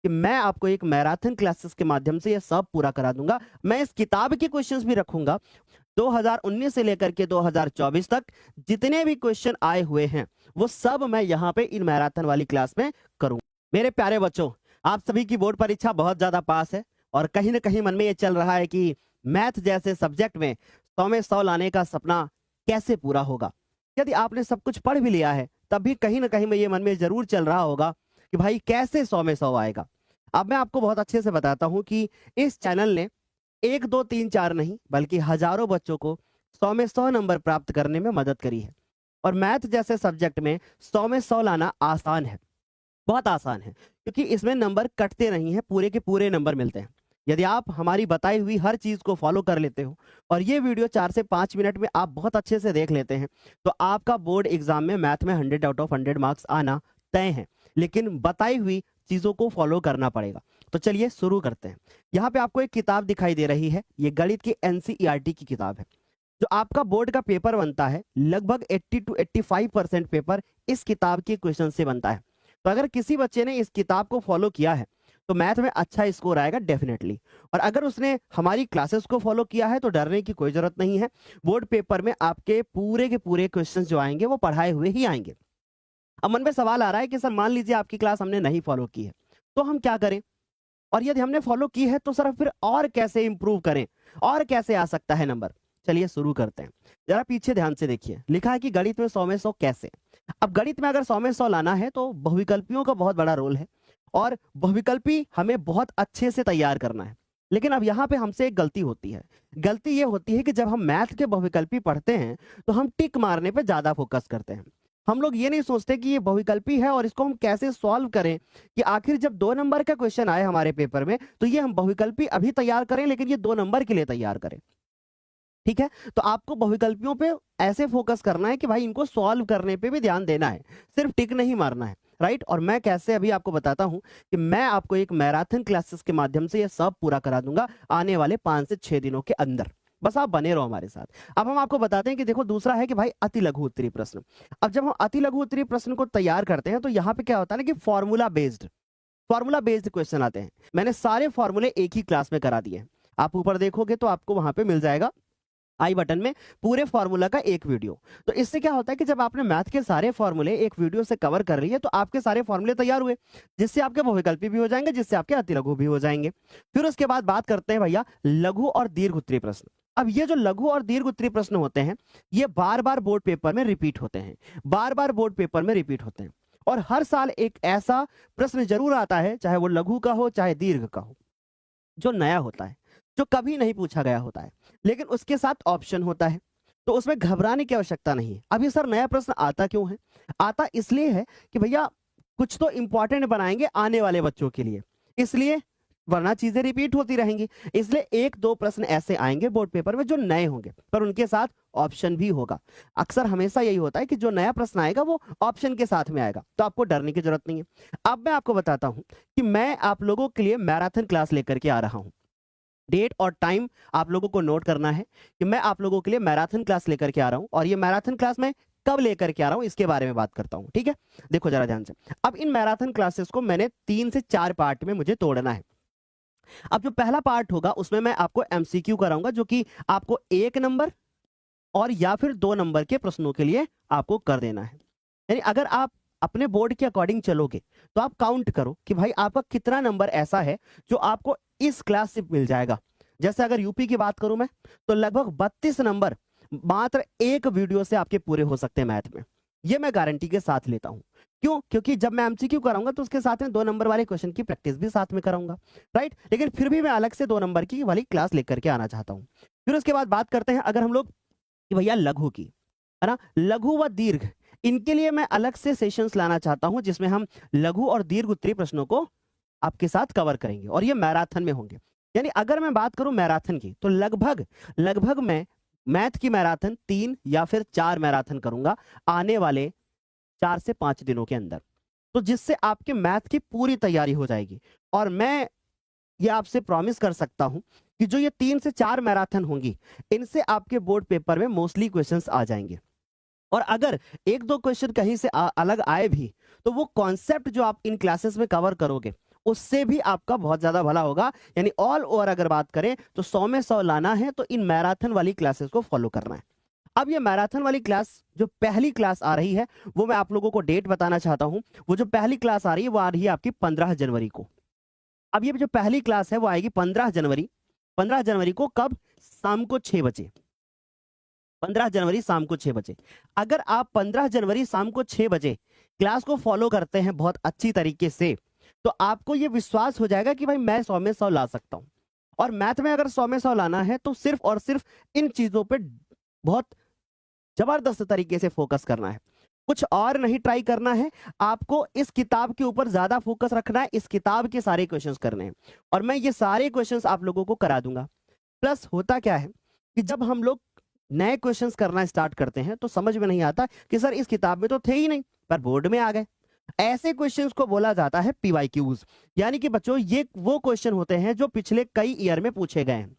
कि मैं आपको एक मैराथन क्लासेस के माध्यम से ये सब पूरा करा दूंगा। मैं इस किताब के क्वेश्चंस भी रखूंगा। 2019 से लेकर के 2024 तक जितने भी क्वेश्चन आए हुए हैं वो सब मैं यहाँ पे इन मैराथन वाली क्लास में करूंगा। मेरे प्यारे बच्चों, आप सभी की बोर्ड परीक्षा बहुत ज्यादा पास है और कहीं ना कहीं मन में ये चल रहा है कि मैथ जैसे सब्जेक्ट में 100 में 100 लाने का सपना कैसे पूरा होगा। यदि आपने सब कुछ पढ़ भी लिया है तब भी कहीं ना कहीं में ये मन में जरूर चल रहा होगा कि भाई कैसे 100 में 100 आएगा। अब मैं आपको बहुत अच्छे से बताता हूं कि इस चैनल ने 1 2 3 4 नहीं बल्कि हजारों बच्चों को 100 में 100 नंबर प्राप्त करने में मदद करी है। और मैथ जैसे सब्जेक्ट में 100 में 100 लाना आसान है, बहुत आसान है, क्योंकि इसमें नंबर कटते नहीं है, पूरे के पूरे नंबर मिलते हैं। यदि आप हमारी बताई हुई हर चीज को फॉलो कर लेते हो और ये वीडियो 4 से 5 मिनट में आप बहुत अच्छे से देख लेते हैं तो आपका बोर्ड एग्जाम में मैथ में 100 आउट ऑफ 100 मार्क्स आना तय है। लेकिन बताई हुई चीजों को फॉलो करना पड़ेगा। तो चलिए शुरू करते हैं। यहाँ पे आपको एक किताब दिखाई दे रही है, ये गणित की एनसीईआरटी की किताब है। जो आपका बोर्ड का पेपर बनता है लगभग 80 to 85% पेपर इस किताब के क्वेश्चन से बनता है। तो अगर किसी बच्चे ने इस किताब को फॉलो किया है तो मैथ में अच्छा स्कोर आएगा डेफिनेटली। और अगर उसने हमारी क्लासेस को फॉलो किया है तो डरने की कोई जरूरत नहीं है। बोर्ड पेपर में आपके पूरे के पूरे क्वेश्चंस जो आएंगे वो पढ़ाए हुए ही आएंगे। अब मन में सवाल आ रहा है कि सर मान लीजिए आपकी क्लास हमने नहीं फॉलो की है तो हम क्या करें, और यदि हमने फॉलो की है तो सर फिर और कैसे इंप्रूव करें, और कैसे आ सकता है नंबर। चलिए शुरू करते हैं। जरा पीछे ध्यान से देखिए, लिखा है कि गणित में 100 में 100 कैसे। अब गणित में अगर 100 में 100 लाना है तो बहुविकल्पियों का बहुत बड़ा रोल है और बहुविकल्पी हमें बहुत अच्छे से तैयार करना है। लेकिन अब यहाँ पे हमसे एक गलती होती है। गलती ये होती है कि जब हम मैथ के बहुविकल्पी पढ़ते हैं तो हम टिक मारने पे ज्यादा फोकस करते हैं। हम लोग ये नहीं सोचते कि ये बहुविकल्पी है और इसको हम कैसे सॉल्व करें, कि आखिर जब 2 नंबर का क्वेश्चन आए हमारे पेपर में तो ये हम बहुविकल्पी अभी तैयार करें लेकिन ये 2 नंबर के लिए तैयार करें। ठीक है, तो आपको बहुविकल्पियों पे ऐसे फोकस करना है कि भाई इनको सॉल्व करने पे भी ध्यान देना है, सिर्फ टिक नहीं मारना है। राइट, और मैं कैसे अभी आपको बताता हूं कि मैं आपको एक मैराथन क्लासेस के माध्यम से ये सब पूरा करा दूंगा आने वाले 5 से 6 दिनों के अंदर। बस आप बने रहो हमारे साथ। अब हम आपको बताते हैं कि देखो दूसरा है कि भाई अति लघु उत्तरीय प्रश्न। अब जब हम अति लघु उत्तरीय प्रश्न को तैयार करते हैं तो यहाँ पे क्या होता है ना कि फॉर्मूला बेस्ड क्वेश्चन आते हैं। मैंने सारे फॉर्मूले एक ही क्लास में करा दिए हैं। आप ऊपर देखोगे तो आपको वहां पे मिल जाएगा आई बटन में पूरे फॉर्मूला का एक वीडियो। तो इससे क्या होता है कि जब आपने मैथ के सारे फॉर्मूले एक वीडियो से कवर कर रही है तो आपके सारे फॉर्मूले तैयार हुए, जिससे आपके बहुविकल्पी भी हो जाएंगे, जिससे आपके अति लघु भी हो जाएंगे। फिर उसके बाद बात करते हैं भैया लघु और दीर्घ उत्तरीय प्रश्न। अब ये जो लघु और दीर्घ उत्तरीय प्रश्न होते हैं ये बार बार बोर्ड पेपर में रिपीट होते हैं, बार बार बोर्ड पेपर में रिपीट होते हैं। और हर साल एक ऐसा प्रश्न जरूर आता है, चाहे वो लघु का हो चाहे दीर्घ का हो, जो नया होता है, जो कभी नहीं पूछा गया होता है, लेकिन उसके साथ ऑप्शन होता है। तो उसमें घबराने की आवश्यकता नहीं है। अब ये सर नया प्रश्न आता क्यों है? आता इसलिए है कि भैया कुछ तो इंपॉर्टेंट बनाएंगे आने वाले बच्चों के लिए, इसलिए, वरना चीजें रिपीट होती रहेंगी। इसलिए 1 2 प्रश्न ऐसे आएंगे बोर्ड पेपर में जो नए होंगे पर उनके साथ ऑप्शन भी होगा। अक्सर हमेशा यही होता है कि जो नया प्रश्न आएगा वो ऑप्शन के साथ में आएगा, तो आपको डरने की जरूरत नहीं है। अब मैं आपको बताता हूं कि मैं आप लोगों के लिए मैराथन क्लास लेकर के आ रहा हूं। डेट और टाइम आप लोगों को नोट करना है कि मैं आप लोगों के लिए मैराथन क्लास लेकर के आ रहा हूं, और ये मैराथन क्लास मैं कब लेकर के आ रहा हूं इसके बारे में बात करता हूं। ठीक है, देखो जरा ध्यान से। अब इन मैराथन क्लासेस को मैंने 3 से 4 पार्ट में मुझे तोड़ना है। अब जो पहला पार्ट होगा उसमें मैं आपको एमसीक्यू कराऊंगा, जो कि आपको 1 नंबर और या फिर 2 नंबर के प्रश्नों के लिए आपको कर देना है। यानी अगर आप अपने बोर्ड के अकॉर्डिंग चलोगे तो आप काउंट करो कि भाई आपका कितना नंबर ऐसा है जो आपको इस क्लास से मिल जाएगा। जैसे अगर यूपी की बात करूं मैं तो लगभग 32 नंबर मात्र एक वीडियो से आपके पूरे हो सकते हैं मैथ में। ये मैं गारंटी के साथ लेता हूं। क्यों? क्योंकि जब मैं एमसीक्यू कराऊंगा तो उसके साथ में 2 नंबर वाले क्वेश्चन की प्रैक्टिस भी साथ में कराऊंगा। राइट, लेकिन फिर भी मैं अलग से 2 नंबर की वाली क्लास लेकर के आना चाहता हूं। फिर उसके बाद बात करते हैं अगर हम लोग कि भैया लघु की, है ना, लघु व दीर्घ, इनके लिए मैं अलग से सेशंस लाना चाहता हूं जिसमें हम लघु और दीर्घ उत्तरीय प्रश्नों को आपके साथ कवर करेंगे और ये मैराथन में होंगे। यानी अगर मैं बात करूं मैराथन की तो लगभग लगभग मैं मैथ की मैराथन 3 या फिर 4 मैराथन करूंगा आने वाले 4 से 5 दिनों के अंदर, तो जिससे आपके मैथ की पूरी तैयारी हो जाएगी। और मैं ये आपसे प्रॉमिस कर सकता हूं कि जो ये 3 से 4 मैराथन होंगी इनसे आपके बोर्ड पेपर में मोस्टली क्वेश्चंस आ जाएंगे। और अगर 1 2 क्वेश्चन कहीं से अलग आए भी तो वो कॉन्सेप्ट जो आप इन क्लासेस में कवर करोगे उससे भी आपका बहुत ज्यादा भला होगा। यानी ऑल ओवर अगर बात करें तो 100 में 100 लाना है तो इन मैराथन वाली क्लासेस को फॉलो करना है। अब ये मैराथन वाली क्लास जो पहली क्लास आ रही है वो मैं आप लोगों को डेट बताना चाहता हूं। वो जो पहली क्लास आ रही है वो आ रही है आपकी 15 जनवरी को। अब ये जो पहली क्लास है वो आएगी 15 जनवरी। 15 जनवरी को कब? शाम को 6 बजे। 15 जनवरी शाम को 6 बजे। अगर आप 15 जनवरी शाम को 6 बजे क्लास को फॉलो करते हैं बहुत अच्छी तरीके से, तो आपको ये विश्वास हो जाएगा कि भाई मैं 100 में 100 ला सकता हूं। और मैथ में अगर 100 में 100 लाना है तो सिर्फ और सिर्फ इन चीजों पे बहुत जबरदस्त तरीके से फोकस करना है, कुछ और नहीं ट्राई करना है। आपको इस किताब के ऊपर ज्यादा फोकस रखना है, इस किताब के सारे क्वेश्चंस करने हैं और मैं ये सारे क्वेश्चंस आप लोगों को करा दूंगा। प्लस होता क्या है कि जब हम लोग नए क्वेश्चंस करना स्टार्ट करते हैं तो समझ में नहीं आता कि सर इस किताब में तो थे ही नहीं पर बोर्ड में आ गए। ऐसे क्वेश्चंस को बोला जाता है पीवाईक्यूज। यानी कि बच्चों ये वो क्वेश्चन होते हैं जो पिछले कई ईयर में पूछे गए हैं।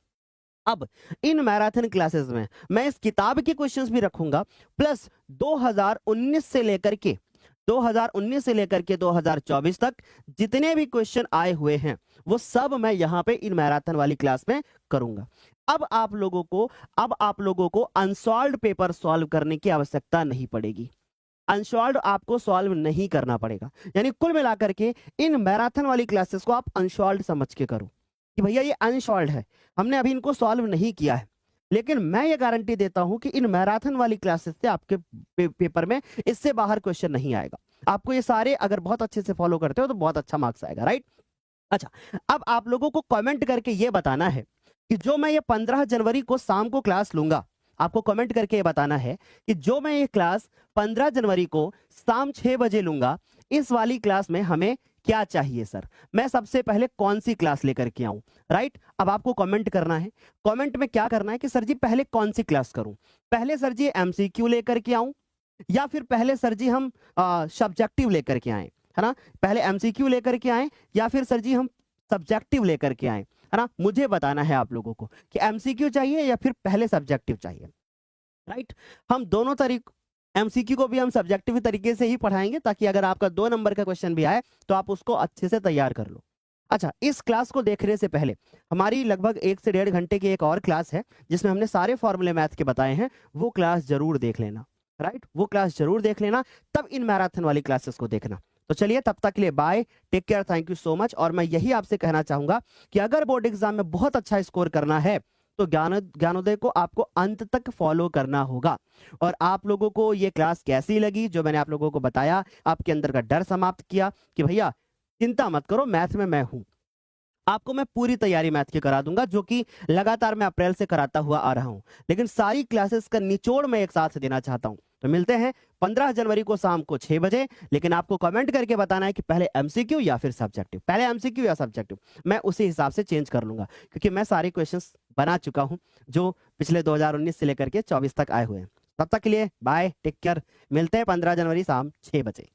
अब इन मैराथन क्लासेस में मैं इस किताब के क्वेश्चंस भी रखूंगा, प्लस 2019 से लेकर के 2024 तक जितने भी क्वेश्चन आए हुए हैं वो सब मैं यहां पे इन मैराथन वाली क्लास में करूंगा। अब आप लोगों को अनसॉल्व्ड पेपर सॉल्व करने की आवश्यकता नहीं पड़ेगी। अनसॉल्व्ड आपको सॉल्व नहीं करना पड़ेगा। यानी कुल मिलाकर के इन मैराथन वाली क्लासेस को आप अनसॉल्व्ड समझ के करो कि भैया ये अनसॉल्व्ड है, हमने अभी इनको सॉल्व नहीं किया है। लेकिन मैं ये गारंटी देता हूं कि इन मैराथन वाली क्लासेस से आपके पेपर में इससे बाहर क्वेश्चन नहीं आएगा। आपको ये सारे अगर बहुत अच्छे से फॉलो करते हो तो बहुत अच्छा मार्क्स आएगा, राइट। अच्छा, अब आप लोगों को कमेंट करके ये बताना है कि जो मैं ये 15 जनवरी को शाम को क्लास लूंगा, आपको कमेंट करके ये बताना है कि जो मैं ये क्लास 15 जनवरी को शाम 6 बजे लूंगा, इस वाली क्लास में हमें क्या चाहिए सर, मैं सबसे पहले कौन सी क्लास लेकर के आऊं, राइट। अब आपको कमेंट करना है। कमेंट में क्या करना है कि सर जी पहले कौन सी क्लास करूं, पहले सर जी एमसीक्यू लेकर के आऊं या फिर पहले सर जी हम सब्जेक्टिव लेकर के आए, है ना। पहले एमसीक्यू लेकर के आए या फिर सर जी हम सब्जेक्टिव लेकर के आए, है ना। मुझे बताना है आप लोगों को कि एमसीक्यू चाहिए या फिर पहले सब्जेक्टिव चाहिए, राइट। हम दोनों तरीकों, एमसीक्यू को भी हम सब्जेक्टिव तरीके से ही पढ़ाएंगे ताकि अगर आपका 2 नंबर का क्वेश्चन भी आए तो आप उसको अच्छे से तैयार कर लो। अच्छा, इस क्लास को देखने से पहले हमारी लगभग 1 से 1.5 घंटे की एक और क्लास है जिसमें हमने सारे फॉर्मूले मैथ के बताए हैं, वो क्लास जरूर देख लेना, राइट। वो क्लास जरूर देख लेना, तब इन मैराथन वाली क्लासेस को देखना। तो चलिए तब तक के लिए bye, take care, thank you so much. और मैं यही आपसे कहना चाहूंगा कि अगर बोर्ड एग्जाम में बहुत अच्छा स्कोर करना है तो ज्ञानोदय को आपको अंत तक फॉलो करना होगा। और आप लोगों को ये क्लास कैसी लगी, जो मैंने आप लोगों को बताया, आपके अंदर का डर समाप्त किया कि भैया चिंता मत करो, मैथ में मैं हूं, आपको मैं पूरी तैयारी मैथ की करा दूंगा, जो कि लगातार मैं अप्रैल से कराता हुआ आ रहा हूं। लेकिन सारी क्लासेस का निचोड़ मैं एक साथ देना चाहता हूं। तो मिलते हैं 15 जनवरी को शाम को 6 बजे। लेकिन आपको कमेंट करके बताना है कि पहले एमसीक्यू या फिर सब्जेक्टिव, पहले एमसीक्यू या सब्जेक्टिव। मैं उसी हिसाब से चेंज कर लूंगा क्योंकि मैं सारे क्वेश्चंस बना चुका हूं जो पिछले 2019 से लेकर के 24 तक आए हुए हैं। तब तक के लिए बाय, टेक केयर, मिलते हैं 15 जनवरी शाम 6 बजे।